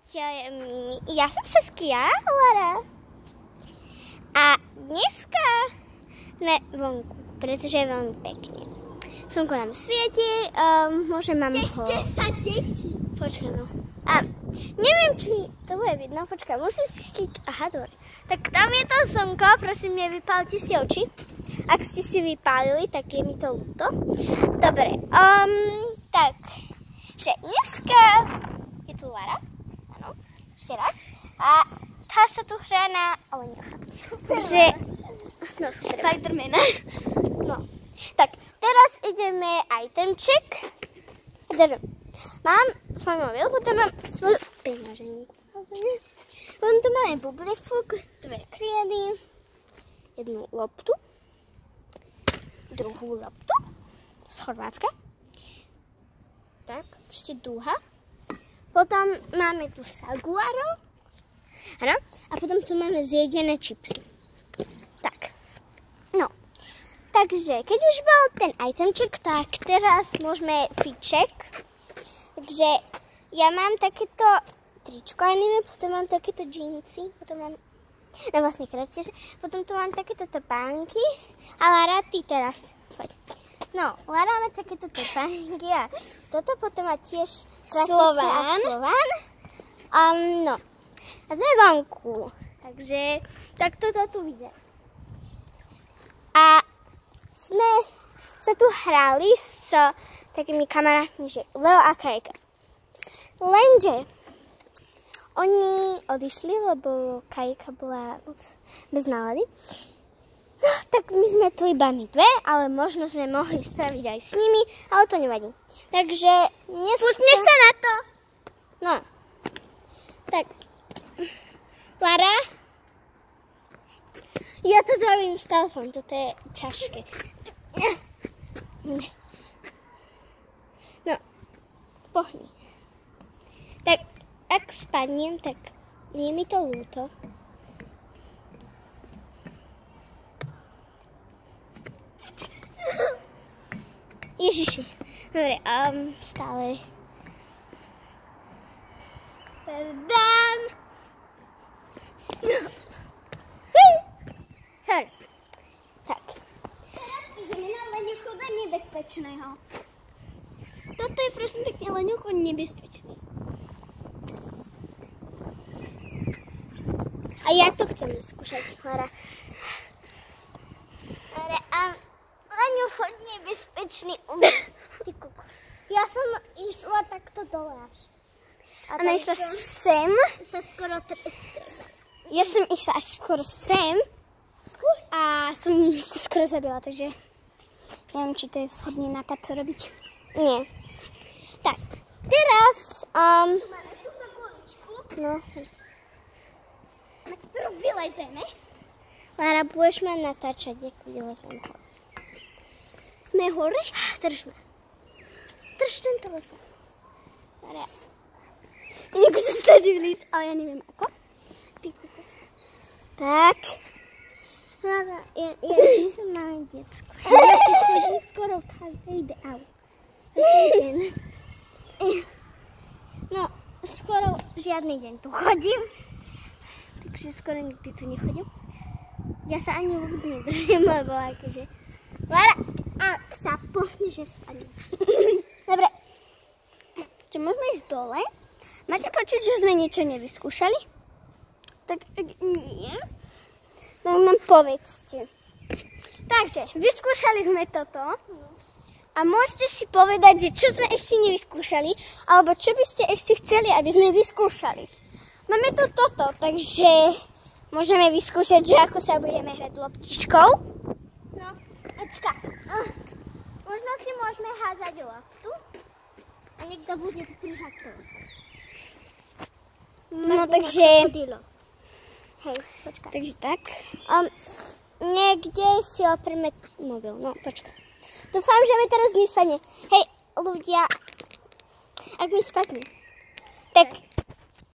Ja som Saskia, Lara. A dneska sme vonku, pretože je veľmi pekne. Slnko nám svieti, môžem vám ho... Tešte sa, deti. Počkaj, no. A neviem, či to bude vidno. Počkaj, musím si stiť... Aha, dobre. Tak tam je to slnko, prosím, nevypálte si oči. Ak ste si vypálili, tak je mi to ľúto. Dobre, tak, že dneska je tu Lara, áno, ešte raz. A tá sa tu hrá na oleňocha. Takže, no, Spidermana. No, tak, teraz ideme itemček. Takže, mám svoj mobil, potom mám svoju peňaženku. Potom tu máme bublifuk, 2 kriedy, jednu loptu, druhú loptu z Chorvátska. Tak, ešte dúha. Potom máme tu saguaro. Áno. A potom tu máme zjedené čipsy. Tak. No. Takže, keď už bol ten itemček, tak teraz môžeme fiček. Takže, ja mám takéto tričko anime, potom mám takéto džínsy, potom mám... No vlastne kratšie. Potom tu mám takéto topánky. A Lara, ty teraz. Poď. No, Lara má takéto topánky a toto potom má tiež Slován. No. A sme vonku. Takže takto to tu vyzerá. A sme sa tu hrali s takými kamarátmi, že Leo a Kajka. Lenže oni odišli, lebo Kajka bola moc bez nálady. No, tak my sme tu iba my dve, ale možno sme mohli spraviť aj s nimi, ale to nevadí. Takže dnes... Pustme sa na to! No. Tak. Lara? Ja to robím s telefónom, toto je ťažké. No, pohni. Tak, ak spadnem, tak nie je mi to ľúto. Ježiši. Dobre, stále. Tadám! Dobre. Tak. Teraz ideme na leňucho za nebezpečného. Toto je prosím pekne leňucho nebezpečný. A ja to chcem skúšať, Lara. Ale leňucho nebezpečný. Ty kokos. Ja som išla takto dole až. A išla sem. Sa skoro trestila. Ja som išla až skoro sem a som sa skoro zabila, takže neviem, či to je vhodný nápad to robiť. Nie. Tak, teraz... Máme túto poličku, No. na ktorú vylezeme. Lara, budeš ma natáčať, ako vylezem. Sme hore? Drž ma. Drž ten telefón. Lara. Nejako sa snaží vlísť, ale ja neviem ako. Ty kokos. Tak. Lara, ja som malé detsko. Ja tu chodím skoro každý deň. No, skoro žiadny deň tu chodím. Takže skoro nikdy tu nechodím. Ja sa ani vôbec nedržím, lebo akože... Lara, ak sa pohne, že spadnem. Dobre. Čiže môžeme ísť dole? Máte pocit, že sme niečo nevyskúšali? Tak ak nie, tak nám povedzte. Takže, vyskúšali sme toto. A môžete si povedať, že čo sme ešte nevyskúšali, alebo čo by ste ešte chceli, aby sme vyskúšali. Máme tu toto, takže môžeme vyskúšať, že ako sa budeme hrať loptičkou. No, počka. Možno si môžeme hádzať loptu a niekto bude držať to. No takže... Hej, počka. Takže tak. Niekde si opreme mobil. No, počka. Dúfam, že mi teraz nespadne. Hej, ľudia, ak mi spadne, tak